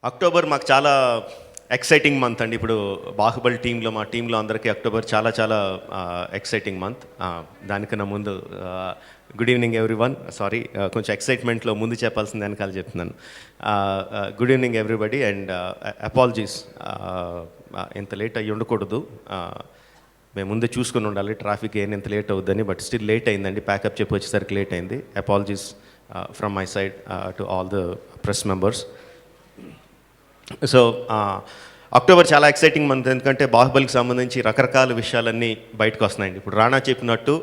October మాకు చాలా exciting month అండి. ఇప్పుడు బాహుబలి టీంలో మా టీంలో అందరికీ అక్టోబర్ చాలా చాలా ఎక్సైటింగ్ మంత్. దానికన్నా ముందు గుడ్ ఈవినింగ్ ఎవ్రీవన్. సారీ, కొంచెం ఎక్సైట్మెంట్లో ముందు చెప్పాల్సిన వెనకాల చెప్తున్నాను. Good evening everybody and apologies. ఇంత లేట్ అయ్యి ఉండకూడదు, మేము ముందే చూసుకుని ఉండాలి ట్రాఫిక్ ఇంత లేట్ అవుద్దని. బట్ స్టిల్ లేట్ అయిందండి, ప్యాకప్ చెప్పి వచ్చేసరికి లేట్ అయింది. Apologies from my side to all the press members. So October చాలా ఎక్సైటింగ్ మంత్, ఎందుకంటే బాహుబలికి సంబంధించి రకరకాల విషయాలన్నీ బయటకు వస్తున్నాయండి. ఇప్పుడు రాణా చెప్పినట్టు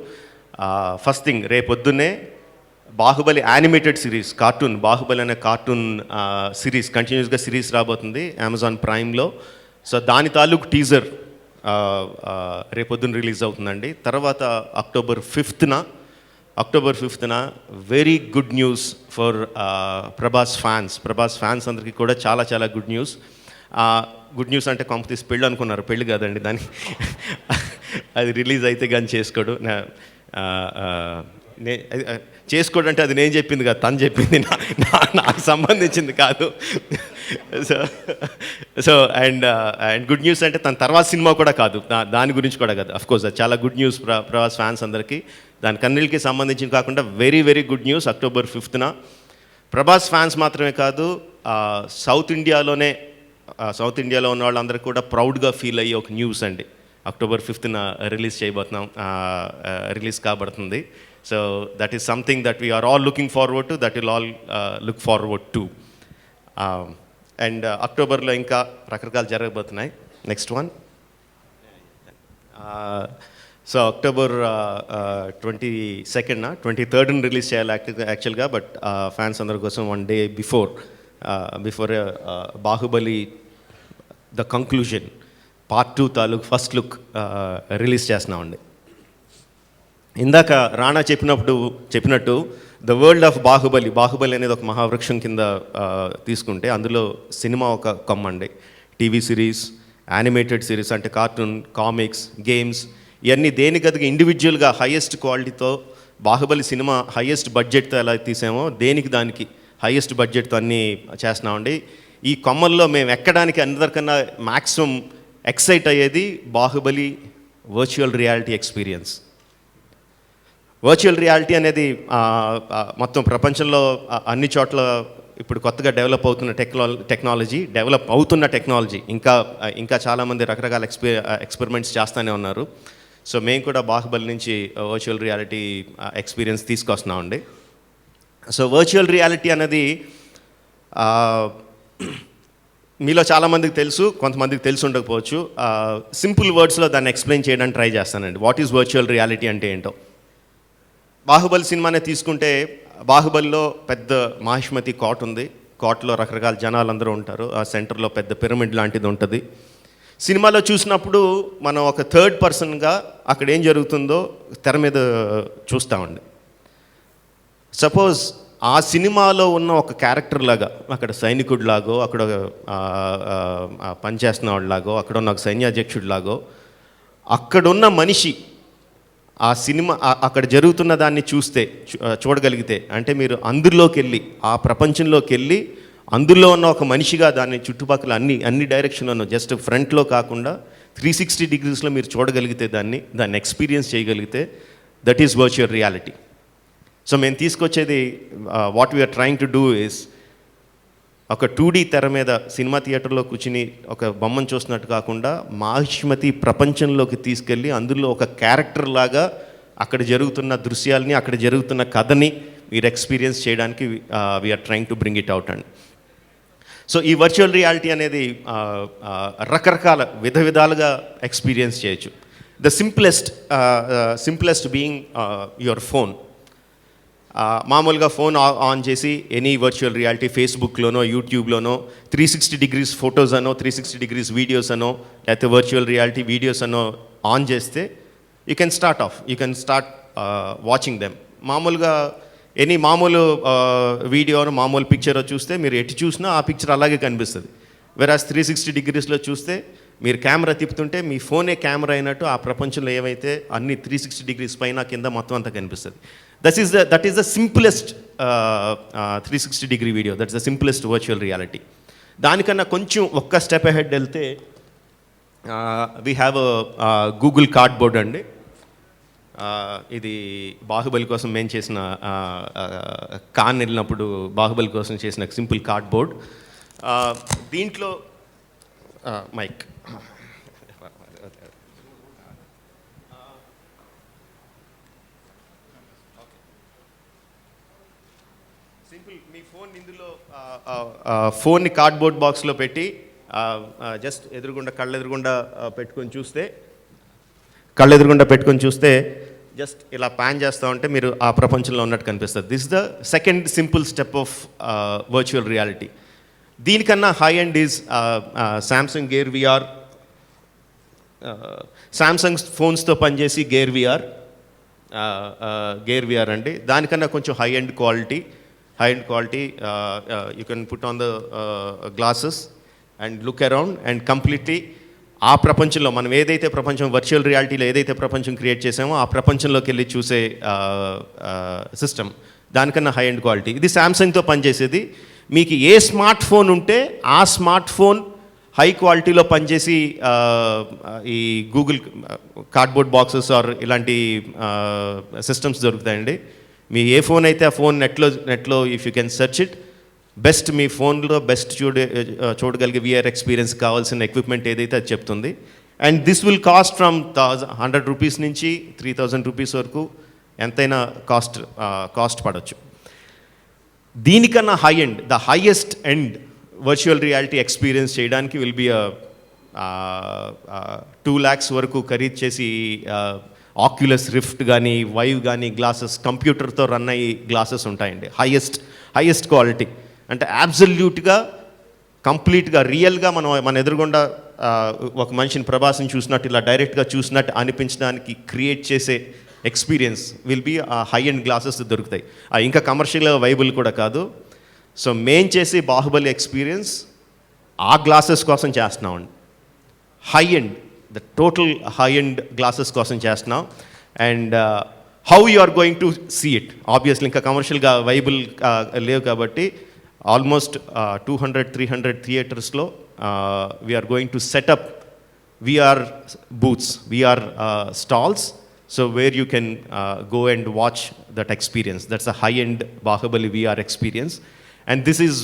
ఫస్ట్ థింగ్, రేపొద్దున్నే Baahubali animated series cartoon, Baahubali అనే కార్టూన్ సిరీస్ కంటిన్యూస్గా సిరీస్ రాబోతుంది అమెజాన్ ప్రైమ్లో. సో దాని తాలూకు టీజర్ రేపొద్దున రిలీజ్ అవుతుందండి. తర్వాత అక్టోబర్ ఫిఫ్త్న very good news for Prabhas fans అందరికీ కూడా చాలా చాలా గుడ్ న్యూస్. గుడ్ న్యూస్ అంటే కాంపిటీస్ పెళ్ళి అనుకున్నారు, పెళ్ళి కాదండి, దాన్ని అది రిలీజ్ అయితే కానీ చేసుకోడు. చేసుకోడు అంటే అది నేను చెప్పింది కాదు, తను చెప్పింది, నాకు సంబంధించింది కాదు. సో అండ్ గుడ్ న్యూస్ అంటే తన తర్వాత సినిమా కూడా కాదు, దాని గురించి కూడా కాదు. అఫ్కోర్స్ అది చాలా గుడ్ న్యూస్ ప్రభాస్ ఫ్యాన్స్ అందరికీ. దాని కన్నీళ్ళకి సంబంధించి కాకుండా very very good news. October 5న ప్రభాస్ ఫ్యాన్స్ మాత్రమే కాదు, సౌత్ ఇండియాలో ఉన్న వాళ్ళందరూ కూడా ప్రౌడ్గా ఫీల్ అయ్యే ఒక న్యూస్ అండి. అక్టోబర్ 5న రిలీజ్ కాబడుతుంది. So that is something that we're all looking forward to, that will all look forward to. And అక్టోబర్లో ఇంకా రకరకాలు జరగబోతున్నాయి. Next one. So October 23rd release చేయాలి యాక్చువల్గా, బట్ ఫ్యాన్స్ అందరి కోసం 1 day before Baahubali the conclusion part 2 తాలూకు ఫస్ట్ లుక్ రిలీజ్ చేస్తున్నామండి. ఇందాక రాణా చెప్పినట్టు ద వరల్డ్ ఆఫ్ బాహుబలి అనేది ఒక మహావృక్షం కింద తీసుకుంటే అందులో సినిమా ఒక కొమ్మండి. టీవీ సిరీస్, యానిమేటెడ్ సిరీస్ అంటే కార్టూన్, కామిక్స్, గేమ్స్, ఇవన్నీ దేనికదిగా ఇండివిజువల్గా హైయెస్ట్ క్వాలిటీతో బాహుబలి సినిమా హైయెస్ట్ బడ్జెట్తో ఎలా తీసామో దానికి హైయెస్ట్ బడ్జెట్తో అన్నీ చేస్తున్నామండి. ఈ కొమ్మల్లో మేము ఎక్కడానికి అందరికన్నా మ్యాక్సిమం ఎక్సైట్ అయ్యేది Baahubali virtual reality experience. Virtual reality అనేది మొత్తం ప్రపంచంలో అన్ని చోట్ల ఇప్పుడు కొత్తగా డెవలప్ అవుతున్న టెక్నాలజీ. ఇంకా చాలామంది రకరకాల ఎక్స్పెరిమెంట్స్ చేస్తూనే ఉన్నారు. సో మేము కూడా బాహుబలి నుంచి వర్చువల్ రియాలిటీ ఎక్స్పీరియన్స్ తీసుకొస్తున్నామండి. సో వర్చువల్ రియాలిటీ అనేది మీలో చాలామందికి తెలుసు, కొంతమందికి తెలిసి ఉండకపోవచ్చు. సింపుల్ వర్డ్స్లో దాన్ని ఎక్స్ప్లెయిన్ చేయడానికి ట్రై చేస్తానండి. వాట్ ఈజ్ వర్చువల్ రియాలిటీ అంటే ఏంటో. బాహుబలి సినిమానే తీసుకుంటే బాహుబలిలో పెద్ద మహిష్మతి కోట ఉంది. కోటలో రకరకాల జనాలందరూ ఉంటారు. ఆ సెంటర్లో పెద్ద పిరమిడ్ లాంటిది ఉంటుంది. సినిమాలో చూసినప్పుడు మనం ఒక థర్డ్ పర్సన్గా అక్కడ ఏం జరుగుతుందో తెర మీద చూస్తామండి. సపోజ్ ఆ సినిమాలో ఉన్న ఒక క్యారెక్టర్ లాగా, అక్కడ సైనికుడిలాగో, అక్కడ పనిచేస్తున్న వాళ్ళలాగో, అక్కడ ఉన్న ఒక సైన్యాధ్యక్షుడిలాగో, అక్కడున్న మనిషి ఆ సినిమా అక్కడ జరుగుతున్న దాన్ని చూడగలిగితే, అంటే మీరు అందులోకి వెళ్ళి, ఆ ప్రపంచంలోకి వెళ్ళి అందులో ఉన్న ఒక మనిషిగా దాన్ని చుట్టుపక్కల అన్ని డైరెక్షన్లోనూ, జస్ట్ ఫ్రంట్లో కాకుండా 360 degreesలో మీరు చూడగలిగితే, దాన్ని ఎక్స్పీరియన్స్ చేయగలిగితే, that is virtual reality. So మేము తీసుకొచ్చేది, what we're trying to do is, ఒక 2D తెర మీద సినిమా థియేటర్లో కూర్చుని ఒక బొమ్మను చూస్తున్నట్టు కాకుండా మహిష్మతి ప్రపంచంలోకి తీసుకెళ్ళి అందులో ఒక క్యారెక్టర్ లాగా అక్కడ జరుగుతున్న దృశ్యాలని, అక్కడ జరుగుతున్న కథని మీరు ఎక్స్పీరియన్స్ చేయడానికి we're trying to bring it out అండి. సో ఈ వర్చువల్ రియాలిటీ అనేది రకరకాల విధాలుగా ఎక్స్పీరియన్స్ చేయొచ్చు. The simplest being your phone. మామూలుగా ఫోన్ ఆన్ చేసి ఎనీ వర్చువల్ రియాలిటీ ఫేస్బుక్లోనో, యూట్యూబ్లోనో 360 degrees ఫొటోస్ అనో, 360 degrees వీడియోస్ అనో, లేకపోతే వర్చువల్ రియాలిటీ వీడియోస్ అనో ఆన్ చేస్తే you can start watching them. మామూలుగా మామూలు వీడియోను, మామూలు పిక్చర్ చూస్తే మీరు ఎటు చూసినా ఆ పిక్చర్ అలాగే కనిపిస్తుంది. వెరాజ్ 360 degreesలో చూస్తే మీరు కెమెరా తిప్పుతుంటే మీ ఫోనే కెమెరా అయినట్టు ఆ ప్రపంచంలో ఏవైతే అన్ని 360 degrees పైన కింద మొత్తం అంతా కనిపిస్తుంది. That is the simplest 360 degree video. That's the simplest virtual reality. దానికన్నా కొంచెం ఒక్క స్టెప్ అహెడ్ వెళ్తే వీ హ్యావ్ గూగుల్ కార్డ్బోర్డ్ అండి. ఇది బాహుబలి కోసం మేము చేసిన కాన్ వెళ్ళినప్పుడు బాహుబలి కోసం చేసిన సింపుల్ కార్డ్బోర్డ్. దీంట్లో మైక్ సింపుల్ మీ ఫోన్ ఇందులో ఫోన్ని కార్డ్బోర్డ్ బాక్స్లో పెట్టి జస్ట్ ఎదురుగుండా కళ్ళెదురుగుండా పెట్టుకొని చూస్తే జస్ట్ ఇలా ప్యాన్ చేస్తూ ఉంటే మీరు ఆ ప్రపంచంలో ఉన్నట్టు కనిపిస్తుంది. This the second simple step of virtual reality. దీనికన్నా high end is Samsung gear VR. Samsung ఫోన్స్తో పనిచేసి గేర్ విఆర్ అండి. దానికన్నా కొంచెం high end quality. You can put on the glasses and look around and completely ఆ ప్రపంచంలో మనం ఏదైతే ప్రపంచం వర్చువల్ రియాలిటీలో ఏదైతే ప్రపంచం క్రియేట్ చేసామో ఆ ప్రపంచంలోకి వెళ్ళి చూసే సిస్టమ్. దానికన్నా హై ఎండ్ క్వాలిటీ. ఇది శాంసంగ్తో పనిచేసేది. మీకు ఏ స్మార్ట్ ఫోన్ ఉంటే ఆ స్మార్ట్ ఫోన్ హై క్వాలిటీలో పనిచేసి ఈ గూగుల్ కార్డ్బోర్డ్ బాక్సెస్ ఆర్ ఇలాంటి సిస్టమ్స్ దొరుకుతాయండి. మీ ఏ ఫోన్ అయితే ఆ ఫోన్ నెట్లో if you can search it, best మీ ఫోన్లో బెస్ట్ చూడగలిగే విఆర్ ఎక్స్పీరియన్స్ కావాల్సిన ఎక్విప్మెంట్ ఏదైతే అది చెప్తుంది. And this will cost from 100 rupees నుంచి 3000 రూపీస్ వరకు ఎంతైనా కాస్ట్ పడవచ్చు. దీనికన్నా high end, the highest end virtual reality experience చేయడానికి విల్ బి 2 lakhs వరకు ఖరీదు చేసి ఆక్యులస్ రిఫ్ట్ కానీ వైవ్ కానీ గ్లాసెస్, కంప్యూటర్తో రన్ అయ్యి గ్లాసెస్ ఉంటాయండి. హైయెస్ట్ క్వాలిటీ అంటే అబ్సల్యూట్గా కంప్లీట్గా రియల్గా మన ఎదురుగుండా ఒక మనిషిని ప్రభాస్ని చూసినట్టు ఇలా డైరెక్ట్గా చూసినట్టు అనిపించడానికి క్రియేట్ చేసే experience will be high end glasses దొరుకుతాయి. ఇంకా కమర్షియల్గా వైబుల్ కూడా కాదు. సో మేం చేసే బాహుబలి ఎక్స్పీరియన్స్ ఆ గ్లాసెస్ కోసం చేస్తున్నామండి. High end, the total high end glasses కోసం చేస్తున్నాం. And how you are going to see it, obviously ఇంకా కమర్షియల్గా వైబుల్ లేవు కాబట్టి ఆల్మోస్ట్ 200-300 థియేటర్స్లో we're going to set up VR booths, VR stalls, so where you can go and watch that experience. That's a high-end Bahubali VR experience. And this is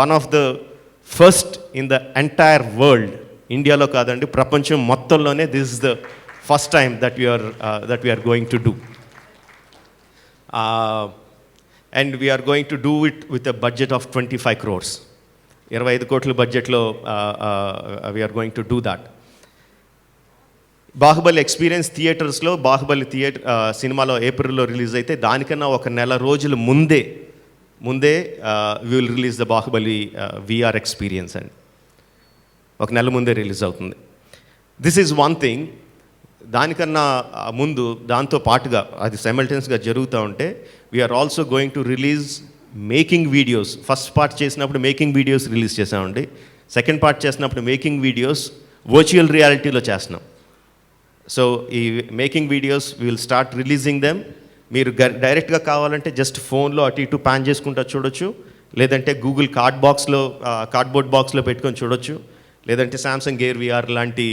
one of the first in the entire world. Indialo kadandi prapancham mottallone this is the first time that we are going to do. And we are going to do it with a budget of 25 crores. 25 కోట్ల బడ్జెట్లో we are going to do that. Baahubali experience థియేటర్స్లో బాహుబలి సినిమాలో ఏప్రిల్లో release అయితే దానికన్నా ఒక నెల రోజుల ముందే we will release the Baahubali VR experience అండి. ఒక నెల ముందే రిలీజ్ అవుతుంది. This is one thing. దానికన్నా ముందు దాంతో పాటుగా అది సైమల్టేనియస్గా జరుగుతూ ఉంటే we're also going to release making videos. First part చేసినప్పుడు మేకింగ్ వీడియోస్ రిలీజ్ చేసామండి. సెకండ్ పార్ట్ చేసినప్పుడు మేకింగ్ వీడియోస్ వర్చువల్ రియాలిటీలో చేస్తున్నాం. సో ఈ making videos will start releasing them. మీరు డైరెక్ట్గా కావాలంటే జస్ట్ ఫోన్లో అటు ఇటు ప్యాన్ చేసుకుంటూ చూడొచ్చు, లేదంటే గూగుల్ కార్డ్బోర్డ్ బాక్స్లో పెట్టుకొని చూడొచ్చు, లేదంటే శాంసంగ్ గేర్ విఆర్ లాంటి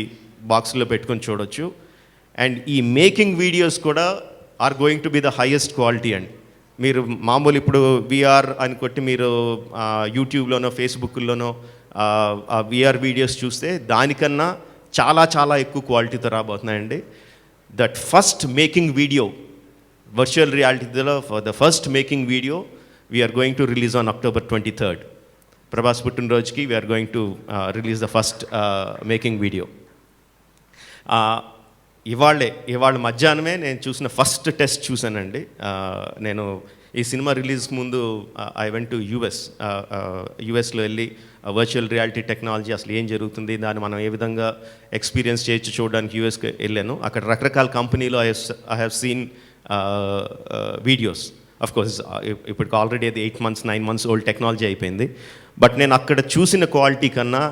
బాక్స్లో పెట్టుకొని చూడొచ్చు. అండ్ ఈ మేకింగ్ వీడియోస్ కూడా are going to be the highest quality అండి. మీరు మామూలు ఇప్పుడు విఆర్ అని కొట్టి మీరు యూట్యూబ్లోనో ఫేస్బుక్లోనో ఆ విఆర్ వీడియోస్ చూస్తే దానికన్నా చాలా చాలా ఎక్కువ క్వాలిటీతో రాబోతున్నాయండి. That first making video virtual రియాలిటీలో the first making video we're going to release on October 23rd. Prabhas పుట్టినరోజుకి we're going to release the first making video. ఇవాళ మధ్యాహ్నమే నేను చూసిన ఫస్ట్ టెస్ట్ చూశానండి. నేను ఈ సినిమా రిలీజ్ ముందు ఐ వెంట్ టు యుఎస్లో వెళ్ళి వర్చువల్ రియాలిటీ టెక్నాలజీ అసలు ఏం జరుగుతుంది, దాన్ని మనం ఏ విధంగా ఎక్స్పీరియన్స్ చేయొచ్చు చూడడానికి యుఎస్కి వెళ్ళాను. అక్కడ రకరకాల కంపెనీలో I have seen videos. Of course ఇప్పటికి ఆల్రెడీ అది 8 months 9 months ఓల్డ్ టెక్నాలజీ అయిపోయింది. బట్ నేను అక్కడ చూసిన క్వాలిటీ కన్నా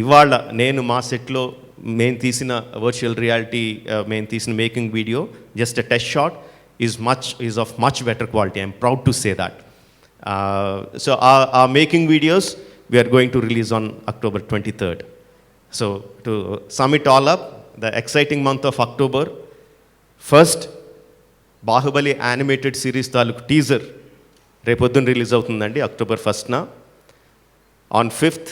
ఇవాళ నేను మా సెట్లో మేము తీసిన వర్చువల్ రియాలిటీ మేము తీసిన making video just a test shot is of much better quality. I'm proud to say that. So ఆ making videos we are going to release on October 23rd. So to sum it all up, the exciting month of October, first Baahubali animated series తాలూకు teaser రేపొద్దున release అవుతుందండి October 1st. On 5th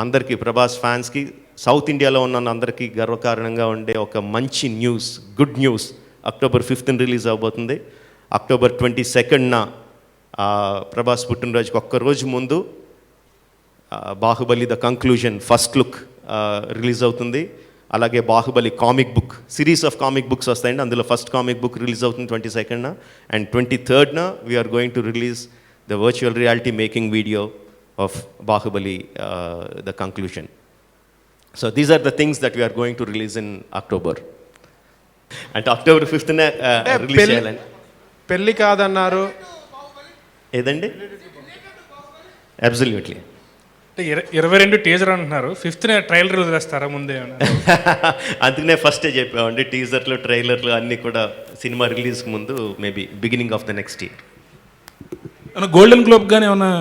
అందరికీ ప్రభాస్ ఫ్యాన్స్కి south ఇండియాలో ఉన్న అందరికీ గర్వకారణంగా ఉండే ఒక మంచి news, good news, October 5th release అవబోతుంది. October 22nd ప్రభాస్ పుట్టినరోజుకి ఒక్కరోజు ముందు Baahubali the conclusion first look release అవుతుంది. అలాగే Baahubali comic book, series of comic books వస్తాయండి, అందులో ఫస్ట్ కామిక్ బుక్ రిలీజ్ అవుతుంది 22nd. And 23rd we're going to release the virtual reality making video of Baahubali the conclusion. So these are the things that we're going to release in October. అంటే October 5th release చేయాలండి. పెళ్ళి కాదన్నారు ఏదండి? Absolutely. అంటే 22 teaser అంటున్నారు, 5th trailer వదిలేస్తారా ముందే? అందుకనే ఫస్టే చెప్పామండి, టీజర్లు ట్రైలర్లు అన్నీ కూడా సినిమా రిలీజ్కి ముందు maybe beginning of the next year. Golden globe కానీ ఏమన్నా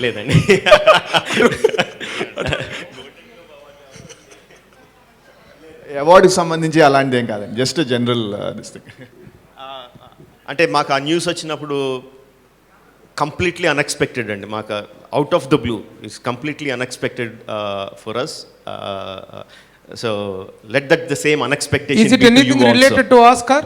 లేదండి. అవార్డుకి సంబంధించి అలాంటిది ఏం కాదండి, జస్ట్ జనరల్ అంటే మాకు ఆ న్యూస్ వచ్చినప్పుడు కంప్లీట్లీ అన్ఎక్స్పెక్టెడ్ అండి, మాకు out of the blue, it's completely unexpected for us. So let that the same unexpectation. Is it anything related to Oscar?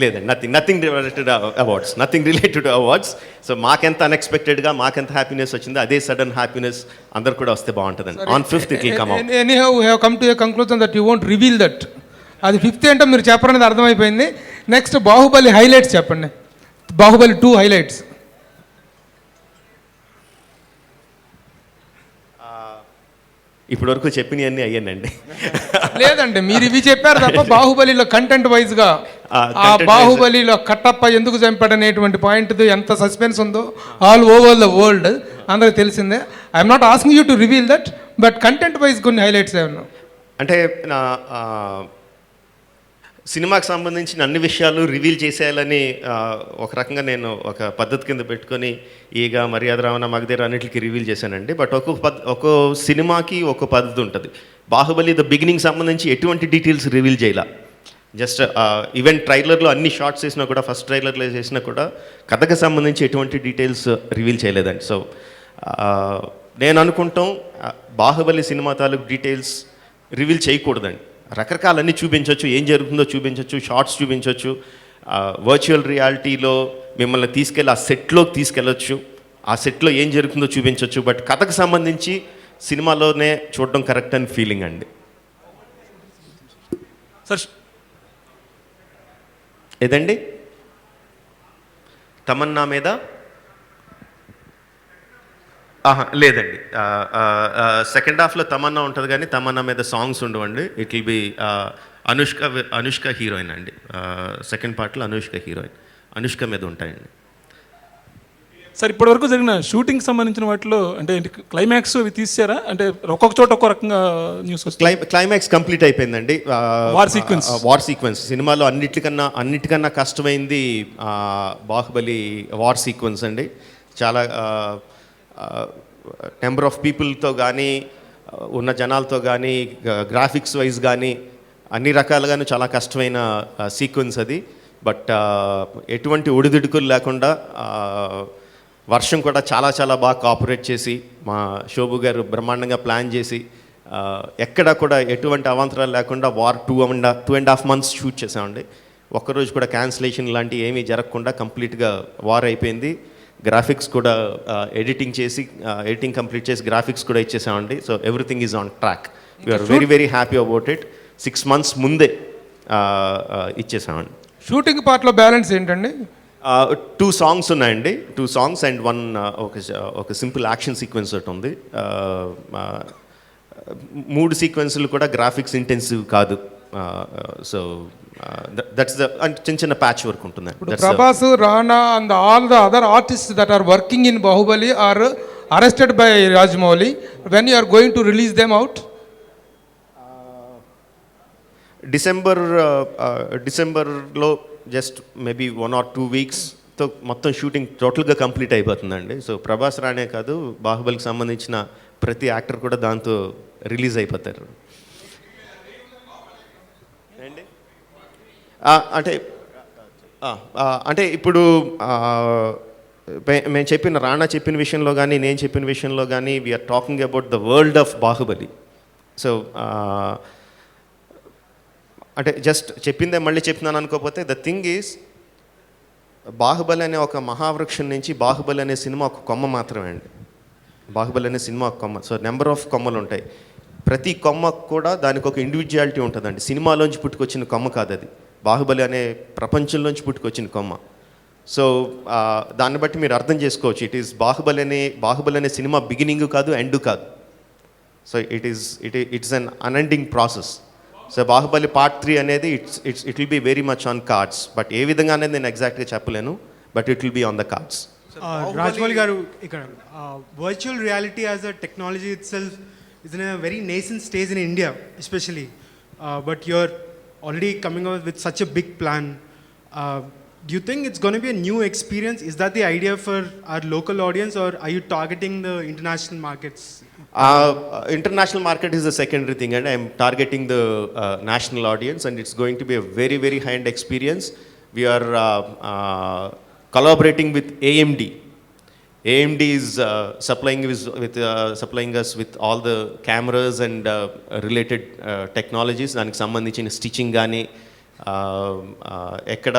లేదండి, nothing related awards, nothing related awards. So మాకెంత అన్ఎక్స్పెక్టెడ్గా మాకెంత happiness వచ్చిందో అదే sudden happiness అందరు కూడా వస్తే బాగుంటుందండి. On 5th it will come out. Anyhow, we have come to a conclusion that you won't reveal that. అది 5th అంటే మీరు చెప్పరనేది అర్థమైపోయింది. నెక్స్ట్ బాహుబలి హైలైట్స్ చెప్పండి, బాహుబలి 2 హైలైట్స్. ఇప్పటి వరకు చెప్పినవన్నీ అయ్యానండి. లేదండి, మీరు ఇవి చెప్పారు తప్ప బాహుబలిలో కంటెంట్ వైజ్గా ఆ బాహుబలిలో కట్టప్ప ఎందుకు చంపాడనేటువంటి పాయింట్ ఎంత సస్పెన్స్ ఉందో ఆల్ ఓవర్ ద వరల్డ్ అందరికి తెలిసిందే. I'm not asking you to reveal that, but content wise కొన్ని హైలైట్స్ ఏమన్నా అంటే నా సినిమాకి సంబంధించిన అన్ని విషయాలు రివీల్ చేసేయాలని ఒక రకంగా నేను ఒక పద్ధతి కింద పెట్టుకొని ఈగ, మర్యాద రావణ, మగధీర అన్నిటికీ రివీల్ చేశానండి. బట్ ఒక్కో సినిమాకి ఒక పద్ధతి ఉంటుంది. బాహుబలి ద బిగినింగ్ సంబంధించి ఎటువంటి డీటెయిల్స్ రివీల్ చేయాల, జస్ట్ ఈవెన్ ట్రైలర్లో అన్ని షార్ట్స్ చేసినా కూడా, ఫస్ట్ ట్రైలర్లో చేసినా కూడా కథకు సంబంధించి ఎటువంటి డీటెయిల్స్ రివీల్ చేయలేదండి. సో నేను అనుకుంటాం బాహుబలి సినిమా తాలూకు డీటెయిల్స్ రివీల్ చేయకూడదండి. రకరకాలన్నీ చూపించవచ్చు, ఏం జరుగుతుందో చూపించవచ్చు, షార్ట్స్ చూపించవచ్చు, వర్చువల్ రియాలిటీలో మిమ్మల్ని తీసుకెళ్ళి ఆ సెట్లోకి తీసుకెళ్ళచ్చు, ఆ సెట్లో ఏం జరుగుతుందో చూపించవచ్చు. బట్ కథకు సంబంధించి సినిమాలోనే చూడడం కరెక్ట్ అని ఫీలింగ్ అండి. సార్ ఏదండి? తమన్నా మీద లేదండి, సెకండ్ హాఫ్లో తమన్నా ఉంటుంది కానీ తమన్నా మీద సాంగ్స్ ఉండవండి. It will B Anushka heroine అండి. సెకండ్ పార్ట్లో అనుష్క హీరోయిన్, అనుష్క మీద ఉంటాయండి. సార్ ఇప్పటివరకు జరిగిన షూటింగ్ సంబంధించిన వాటిలో అంటే క్లైమాక్స్ అవి తీసారా? అంటే ఒక్కొక్క చోట ఒక్కో రకంగా న్యూస్ వస్తుంది. క్లైమాక్స్ కంప్లీట్ అయిపోయిందండి. వార్ సీక్వెన్స్ సినిమాలో అన్నిటికన్నా కష్టమైంది బాహుబలి వార్ సీక్వెన్స్ అండి. చాలా నెంబర్ ఆఫ్ పీపుల్తో కానీ, ఉన్న జనాలతో కానీ, గ్రాఫిక్స్ వైజ్ కానీ అన్ని రకాలుగాను చాలా కష్టమైన సీక్వెన్స్ అది. బట్ ఎటువంటి ఒడిదుడుకులు లేకుండా వర్షం కూడా చాలా చాలా బాగా కోఆపరేట్ చేసి మా శోభు గారు బ్రహ్మాండంగా ప్లాన్ చేసి ఎక్కడ కూడా ఎటువంటి అవాంతరాలు లేకుండా వార్ 2.5 months షూట్ చేసామండి. ఒక్కరోజు కూడా క్యాన్సిలేషన్ లాంటివి ఏమీ జరగకుండా కంప్లీట్గా వార్ అయిపోయింది. గ్రాఫిక్స్ కూడా ఎడిటింగ్ కంప్లీట్ చేసి గ్రాఫిక్స్ కూడా ఇచ్చేసామండి. So everything is on track. We're very very happy about it. 6 months ముందే ఇచ్చేసామండి. షూటింగ్ పార్ట్లో బ్యాలెన్స్ ఏంటండి? 2 songs ఉన్నాయండి, 2 songs అండ్ ఒక సింపుల్ యాక్షన్ సీక్వెన్స్ ఒకటి ఉంది. 3 సీక్వెన్స్లు కూడా గ్రాఫిక్స్ ఇంటెన్సివ్ కాదు. సో దట్స్ ద చిన్న ప్యాచ్ వర్క్ ఉంటుంది. Prabhas, Rana and all the other artist that are working in Baahubali are arrested by Rajamouli. When you are going to release them out? డిసెంబర్లో just maybe 1 or 2 weeks మొత్తం shooting టోటల్గా complete అయిపోతుందండి. So Prabhas రానే కాదు, బాహుబలికి సంబంధించిన ప్రతి యాక్టర్ కూడా దాంతో రిలీజ్ అయిపోతారు. ఏంటి అంటే అంటే ఇప్పుడు మేము చెప్పిన రాణా చెప్పిన విషయంలో కానీ నేను చెప్పిన విషయంలో కానీ we're talking about the world of Baahubali. So అంటే జస్ట్ చెప్పిందే మళ్ళీ చెప్తున్నాను అనుకోకపోతే ద థింగ్ ఈజ్ బాహుబలి అనే ఒక మహావృక్షం నుంచి బాహుబలి అనే సినిమా ఒక కొమ్మ మాత్రమే అండి. బాహుబలి అనే సినిమా ఒక కొమ్మ. సో నెంబర్ ఆఫ్ కొమ్మలు ఉంటాయి. ప్రతి కొమ్మకు కూడా దానికి ఒక ఇండివిజువాలిటీ ఉంటుందండి. సినిమాలోంచి పుట్టుకొచ్చిన కొమ్మ కాదు అది, బాహుబలి అనే ప్రపంచంలోంచి పుట్టుకొచ్చిన కొమ్మ. సో దాన్ని బట్టి మీరు అర్థం చేసుకోవచ్చు. బాహుబలి అనే సినిమా బిగినింగ్ కాదు, ఎండ్ కాదు. So it's un unending process. So Baahubali part 3 అనేది it will be very much on cards. But ఏ విధంగా అనేది నేను ఎగ్జాక్ట్గా చెప్పలేను, but it will be on the cards. Rajamouli garu, ఇక్కడ virtual reality as a technology itself is in a very nascent stage in India especially, but you're already coming up with such a big plan. Do you think it's going to be a new experience? Is that the idea for our local audience, or are you targeting the international markets? International market is the secondary thing, and I'm targeting the national audience, and it's going to be a very, very high-end experience. We are collaborating with AMD. AMD is supplying us with all the cameras and related technologies. దానికి సంబంధించిన stitching కానీ ఎక్కడ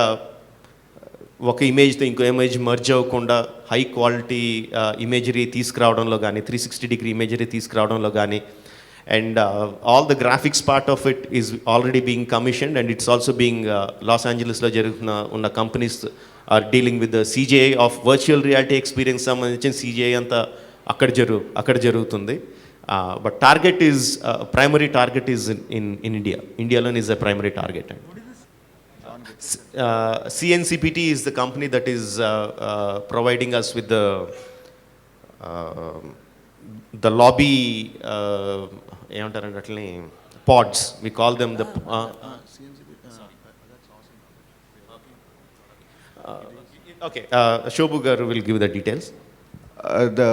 ఒక ఇమేజ్తో ఇంకో image merge అవ్వకుండా high quality imagery తీసుకురావడంలో కానీ, 360-degree ఇమేజరీ తీసుకురావడంలో కానీ, and all the graphics part of it is already being commissioned, and it's also being లాస్ ఏంజలీస్లో ఉన్న companies are dealing with the CGI of virtual reality experience సంబంధించిన CGI అంతా అక్కడ జరుగుతుంది. But target is primary target is in ఇండియాలోనే is the primary target. And CNCPT is the company that is providing us with the lobby ఏమంటారంటే అట్లని pods. We call them the okay. Shobhu garu will give the details. The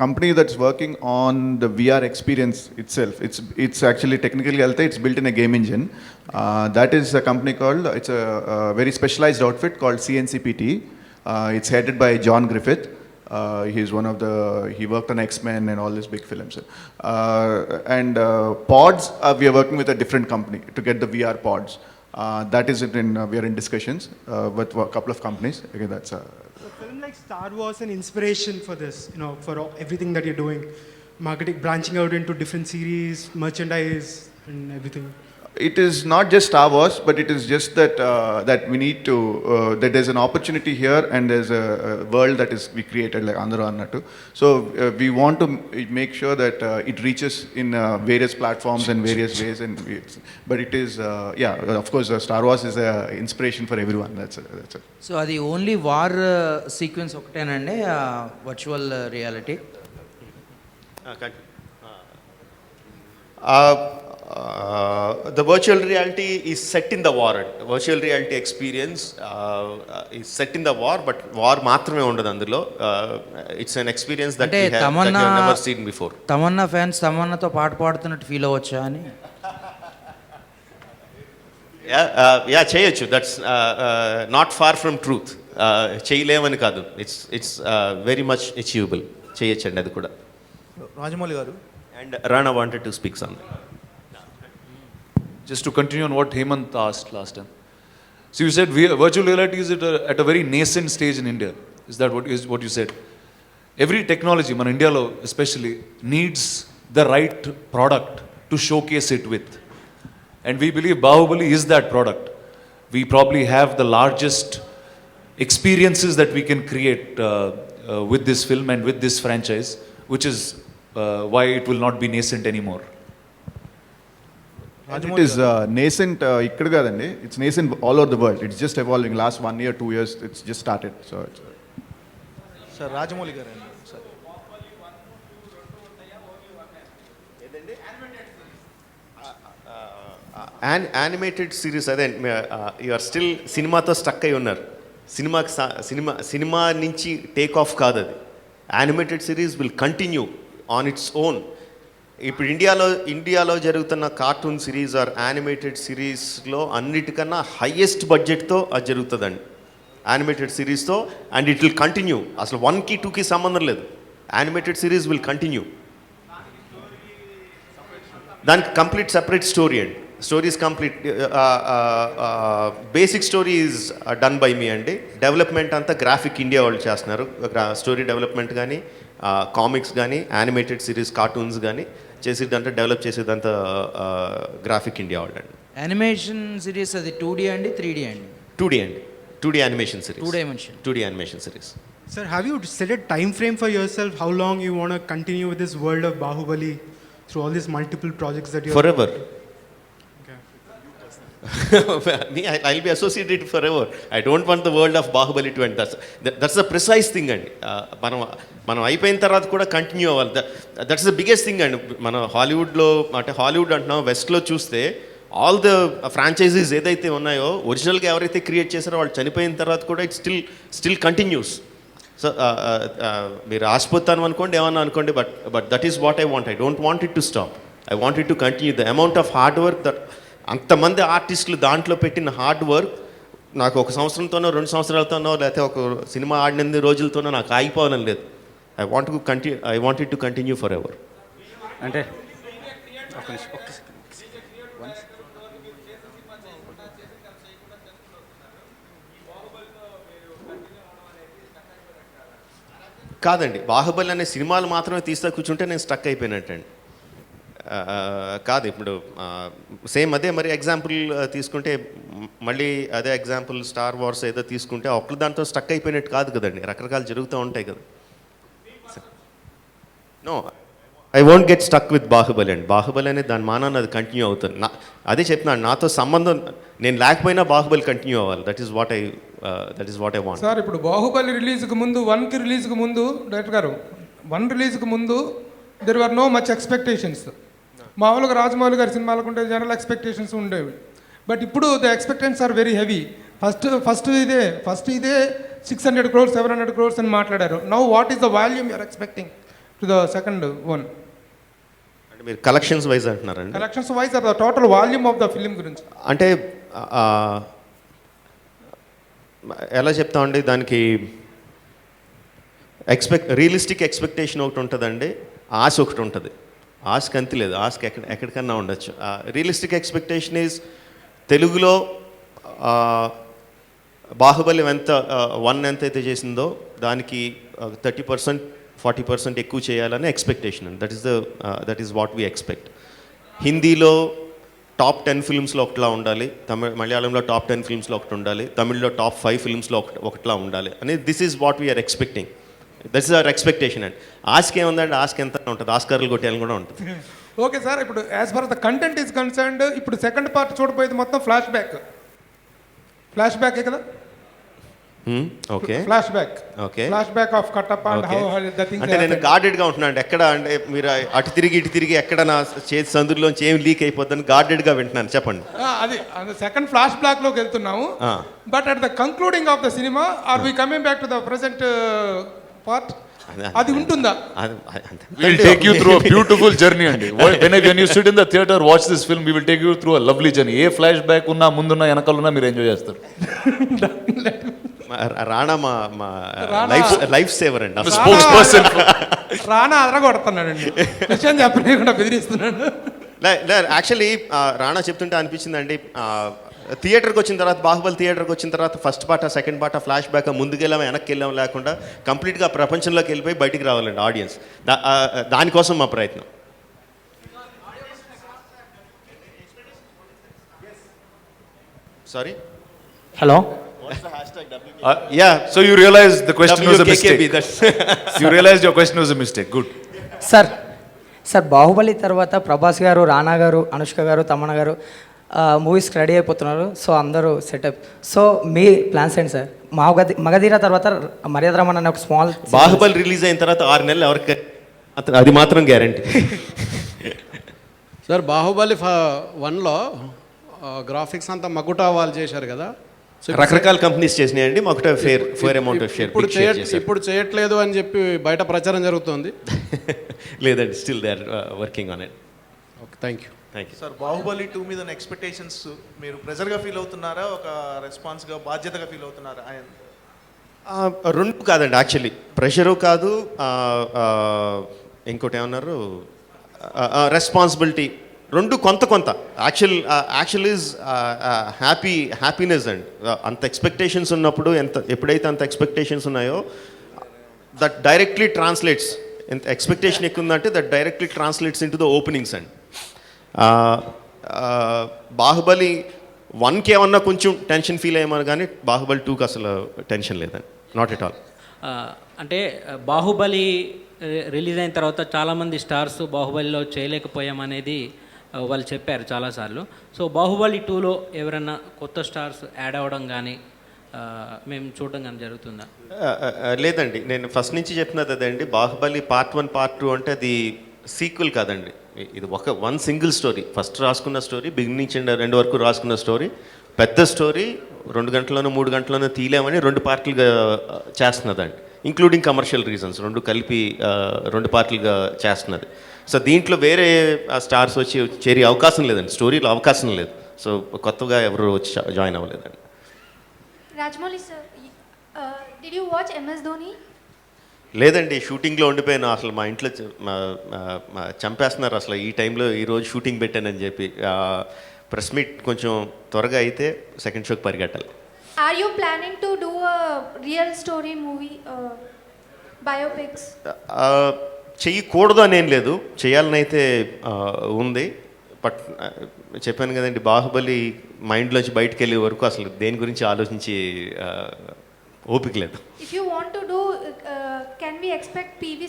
company that's working on the VR experience itself, it's actually technically it's built in a game engine. That is a company called, it's a very specialized outfit called CNCPT. It's headed by John Griffith. He's one of he worked on X-Men and all these big films. And pods, we are working with a different company to get the VR pods. That is we are in discussions with a couple of companies. Okay, that's a film like Star Wars an inspiration for this, for everything that you're doing, marketing, branching out into different series, merchandise and everything? It is not just Star Wars, but it is just that we need to that there's an opportunity here, and there's a world that is we created like Andhra Annattu. So we want to make sure that it reaches in various platforms and various ways, but it is of course Star Wars is a inspiration for everyone. That's it. So అది only war sequence ఒకటేనండి virtual reality? The virtual reality is set in the war. Virtual reality experience is set in the war, but war మాత్రమే ఉండదు అందులో. It's an experience that we have never seen before. Tamannaah fans తమన్నాతో పాట పాడుతున్నట్టు feel అవ్వచ్చా అని? Yeah చేయొచ్చు. That's not far from truth. చేయలేమని కాదు, ఇట్స్ వెరీ మచ్ అచీవబుల్. చేయొచ్చండి అది కూడా. రాజమౌళి గారు, and Rana wanted to speak something. just to continue on what Hemant asked last time. So you said virtual reality is at a very nascent stage in India. Is that what you said? Every technology, man, India lo especially, needs the right product to showcase it with. And we believe Bahubali is that product. We probably have the largest experiences that we can create with this film and with this franchise, which is why it will not be nascent anymore. It is nascent ikkada kadandi, it's nascent all over the world. It's just evolving. Last 1 year 2 years it's just started. So sir Rajamouli గారు sir, animated series అదే you are still సినిమాతో stuck అయి ఉన్నారు. Cinema నుంచి take off కాదు అది. Animated series will continue on its own. ఇప్పుడు ఇండియాలో జరుగుతున్న కార్టూన్ సిరీస్ ఆర్ యానిమేటెడ్ సిరీస్లో అన్నిటికన్నా హయ్యెస్ట్ బడ్జెట్తో అది జరుగుతుందండి యానిమేటెడ్ సిరీస్తో. And it will continue. అసలు 1కి 2కి సంబంధం లేదు. Animated series will continue. దానికి కంప్లీట్ సెపరేట్ స్టోరీ అండి. Stories complete basic story is done by me అండి. డెవలప్మెంట్ అంతా గ్రాఫిక్ ఇండియా వాళ్ళు చేస్తున్నారు. స్టోరీ డెవలప్మెంట్ కానీ కామిక్స్ కానీ యానిమేటెడ్ సిరీస్ కార్టూన్స్ కానీ చేసేదంతా డెవలప్ చేసేదంతా గ్రాఫిక్ ఇండియా వాళ్ళు అండి. యానిమేషన్ సిరీస్ అది 2D అండి 3D అండి? 2D అండి. 2D animation series. 2 dimension. 2D animation series. Sir, have you set a time frame for yourself? How long you want to continue with this world of Bahubali through all these multiple projects that you're Forever. Okay. Me, I'll be associated forever. I don't want the world of Bahubali to end. That's the precise thing అండి. మనం అయిపోయిన తర్వాత కూడా continue అవ్వాలి. That's the biggest thing అండి. మన హాలీవుడ్లో అంటే హాలీవుడ్ అంటున్నాం, వెస్ట్లో చూస్తే ఆల్ ద ఫ్రాంచైజీస్ ఏదైతే ఉన్నాయో ఒరిజినల్గా ఎవరైతే క్రియేట్ చేశారో వాళ్ళు చనిపోయిన తర్వాత కూడా ఇట్ స్టిల్ కంటిన్యూస్. సో మీరు ఆశపోతాను అనుకోండి, ఏమన్నా అనుకోండి, but that is what I want. I don't want it to stop. I want it to continue. The amount of hard work that అంతమంది ఆర్టిస్టులు దాంట్లో పెట్టిన హార్డ్ వర్క్ నాకు 1 సంవత్సరంతోనో 2 సంవత్సరాలతోనో లేకపోతే ఒక సినిమా ఆడిన రోజులతోనో నాకు ఆగిపోవాలని లేదు. I want it to continue for ever. అంటే కాదండి, బాహుబలి అనే సినిమాలు మాత్రమే తీస్తా కూర్చుంటే నేను స్టక్ అయిపోయినట్టండి. కాదు, ఇప్పుడు సేమ్ అదే మరి ఎగ్జాంపుల్ తీసుకుంటే మళ్ళీ అదే ఎగ్జాంపుల్ స్టార్ వార్స్ ఏదో తీసుకుంటే ఒక్కరు దాంతో స్టక్ అయిపోయినట్టు కాదు కదండి, రకరకాలు జరుగుతూ ఉంటాయి కదా. No, I won't get stuck with Baahubali అండి. బాహుబలి అనేది దాని మానాన్ని అది కంటిన్యూ అవుతుంది. అదే చెప్తున్నాను, నాతో సంబంధం నేను లేకపోయినా బాహుబలి కంటిన్యూ అవ్వాలి. That is what I want. Sir ఇప్పుడు బాహుబలి రిలీజ్కి ముందు 1కి రిలీజ్కి ముందు డైరెక్టర్ గారు 1 రిలీజ్కి ముందు there were no much expectations. మామూలుగా రాజమౌళి గారి సినిమాలకు ఉంటే జనరల్ ఎక్స్పెక్టేషన్స్ ఉండేవి. బట్ ఇప్పుడు the expectations are very heavy. First ఇదే 600 crores 700 crores అని మాట్లాడారు. Now what is the volume you're expecting to the second one? అంటే మీరు కలెక్షన్స్ వైజ్ అంటున్నారండి? Collections wise or the total volume of the film గురించి. అంటే ఎలా చెప్తామండి, దానికి రియలిస్టిక్ ఎక్స్పెక్టేషన్ ఒకటి ఉంటుందండి, ఆశ ఒకటి ఉంటుంది. ఆశకి అంతి లేదు, ఆశకి ఎక్కడికన్నా ఉండొచ్చు. రియలిస్టిక్ ఎక్స్పెక్టేషన్ ఈజ్ తెలుగులో బాహుబలి 1 ఎంతైతే చేసిందో దానికి 30% 40% ఎక్కువ చేయాలని ఎక్స్పెక్టేషన్ అండి. That is what we expect. హిందీలో టాప్ 10 ఫిల్మ్స్లో ఒకటిలా ఉండాలి, మలయాళంలో టాప్ 10 ఫిల్మ్స్లో ఒకటి ఉండాలి, తమిళ్లో టాప్ 5 ఫిల్మ్స్లో ఒకటిలా ఉండాలి అనేది this is what we're expecting. That is our expectation అండి. ఆస్కి ఏముందండి, ఆస్కి ఎంత ఉంటుంది, ఆస్కార్లు కొట్టేయాలని కూడా ఉంటుంది. ఓకే సార్, ఇప్పుడు as for the content is concerned ఇప్పుడు సెకండ్ పార్ట్ చూడబోయేది మొత్తం ఫ్లాష్ బ్యాకే కదా? Okay, flash back of Kattappa and how the things. అంటే నేను గార్డెడ్గా ఉంటున్నాను. ఎక్కడ అంటే మీరు అటు తిరిగి ఎక్కడ నా చేతి సందులోంచి ఏం లీక్ అయిపోద్దని గార్డెడ్గా వింటున్నాను. చెప్పండి. అది సెకండ్ ఫ్లాష్ బ్యాక్ లోకి వెళ్తున్నాము. But at the concluding of the cinema are we coming back to the present part, అది ఉంటుందా? We'll take you through a beautiful journey అండి. When you sit in the theater, watch this film, we will take you through a lovely journey. A flash back ఉన్నా, ముందున్నా, వెనకాలన్నా మీరు enjoy చేస్తారు. రాణా మా life saver అండి. రాణా అదరగొడుతున్నాడండి, విషయం చెప్పలేకుండా బెదిరిస్తున్నాడు. Actually Rana చెప్తుంటే అనిపించిందండి, థియేటర్కి వచ్చిన తర్వాత, బాహుబలి థియేటర్కి వచ్చిన తర్వాత first part second part flashback ముందుకెళ్ళాము వెనక్కి వెళ్ళాము లేకుండా కంప్లీట్గా ప్రపంచంలోకి వెళ్ళిపోయి బయటికి రావాలండి ఆడియన్స్. దానికోసం మా ప్రయత్నం. Sorry, hello. Yeah. So you realize the question was a WKKB, mistake. You realized your question was a mistake. Good. Sir Baahubali తర్వాత ప్రభాస్ గారు, రానా గారు, అనుష్క గారు, తమన్నా గారు మూవీస్కి రెడీ అయిపోతున్నారు. సో అందరూ సెటప్. సో మీ ప్లాన్స్ ఏంటి సార్? మగధీర తర్వాత మర్యాద రమణ అనే ఒక స్మాల్. బాహుబలి రిలీజ్ అయిన తర్వాత 6 నెలలు ఎవరికి, అది మాత్రం గ్యారంటీ. సార్ బాహుబలి 1లో గ్రాఫిక్స్ అంతా మకుటా వాళ్ళు చేశారు కదా, రకరకాల కంపెనీస్ చేసినాయండి, మాకు ఫేర్ అమౌంట్ ఆఫ్ షేర్ ఇప్పుడు చేయట్లేదు అని చెప్పి బయట ప్రచారం జరుగుతోంది. లేదండి, still they are working on it. Okay, thank you. Thank you. Sir, Baahubali 2 మీద ఎక్స్పెక్టేషన్స్ మీరు ప్రెజర్గా ఫీల్ అవుతున్నారా, ఒక రెస్పాన్స్గా బాధ్యతగా ఫీల్ అవుతున్నారా? రెండు కాదండి, యాక్చువల్లీ ప్రెషరు కాదు, ఇంకోటి ఏమన్నారు, రెస్పాన్సిబిలిటీ, రెండు కొంత కొంత. యాక్చువల్ ఈజ్ హ్యాపీనెస్ అండ్ అంత ఎక్స్పెక్టేషన్స్ ఉన్నప్పుడు, ఎప్పుడైతే అంత ఎక్స్పెక్టేషన్స్ ఉన్నాయో దట్ డైరెక్ట్లీ ట్రాన్స్లేట్స్, ఎంత ఎక్స్పెక్టేషన్ ఎక్కువ ఉందంటే that directly translates in to the openings and Baahubali 1కి ఏమన్నా కొంచెం టెన్షన్ ఫీల్ అయ్యామని, కానీ బాహుబలి 2కి అసలు టెన్షన్ లేదండి, నాట్ ఎట్ ఆల్. అంటే బాహుబలి రిలీజ్ అయిన తర్వాత చాలామంది స్టార్స్ బాహుబలిలో చేయలేకపోయామనేది వాళ్ళు చెప్పారు చాలాసార్లు. సో బాహుబలి 2లో ఎవరైనా కొత్త స్టార్స్ యాడ్ అవ్వడం కానీ మేము చూడడం కానీ జరుగుతుందా? లేదండి, నేను ఫస్ట్ నుంచి చెప్పినది అదండి, బాహుబలి పార్ట్ 1 పార్ట్ 2 అంటే అది సీక్వెల్ కాదండి, ఇది వన్ సింగిల్ స్టోరీ. ఫస్ట్ రాసుకున్న స్టోరీ, బిగినింగ్ నుంచి ఎండ్ వరకు రాసుకున్న స్టోరీ, పెద్ద స్టోరీ, 2 గంటల్లోనూ 3 గంటల్లోనూ తీయలేమని 2 పార్ట్లుగా చేస్తున్నదండి, ఇంక్లూడింగ్ కమర్షియల్ రీజన్స్, 2 కలిపి 2 పార్ట్లుగా చేస్తున్నది. సో దీంట్లో వేరే స్టార్స్ వచ్చి చేరే అవకాశం లేదండి, స్టోరీలో అవకాశం లేదు. సో కొత్తగా ఎవరు వచ్చి జాయిన్ అవ్వలేదండి. Rajamouli sir, did you watch MS Dhoni? లేదండి, షూటింగ్లో ఉండిపోయాను. అసలు మా ఇంట్లో చంపేస్తున్నారు అసలు ఈ టైంలో, ఈరోజు షూటింగ్ పెట్టానని చెప్పి. ప్రెస్ మీట్ కొంచెం త్వరగా అయితే సెకండ్ షోకి పరిగెట్టాలి. Are you planning to do a real story movie, biopics? చెయ్యకూడదు అని ఏం లేదు, చేయాలని అయితే ఉంది. బట్ చెప్పాను కదండి, బాహుబలి మైండ్లోంచి బయటకు వెళ్ళే వరకు అసలు దేని గురించి ఆలోచించి ఓపిక లేదు. If you want to do, can we expect PV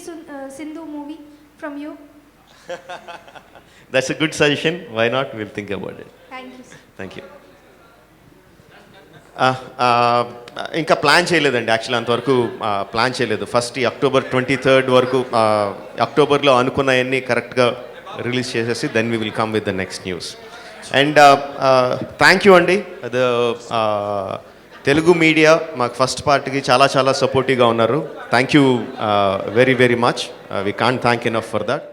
Sindhu movie from you? That's a good suggestion, why not, will think about it. Thank you. Thank you. ఇంకా ప్లాన్ చేయలేదండి, యాక్చువల్లీ అంతవరకు ప్లాన్ చేయలేదు. ఫస్ట్ ఈ October 23rd వరకు, అక్టోబర్లో అనుకున్నవన్నీ కరెక్ట్గా release చేసేసి then we will come with the next news. And thank you అండి, తెలుగు మీడియా మాకు ఫస్ట్ పార్ట్కి చాలా చాలా సపోర్టివ్గా ఉన్నారు. Thank you very very much, we can't thank enough for that.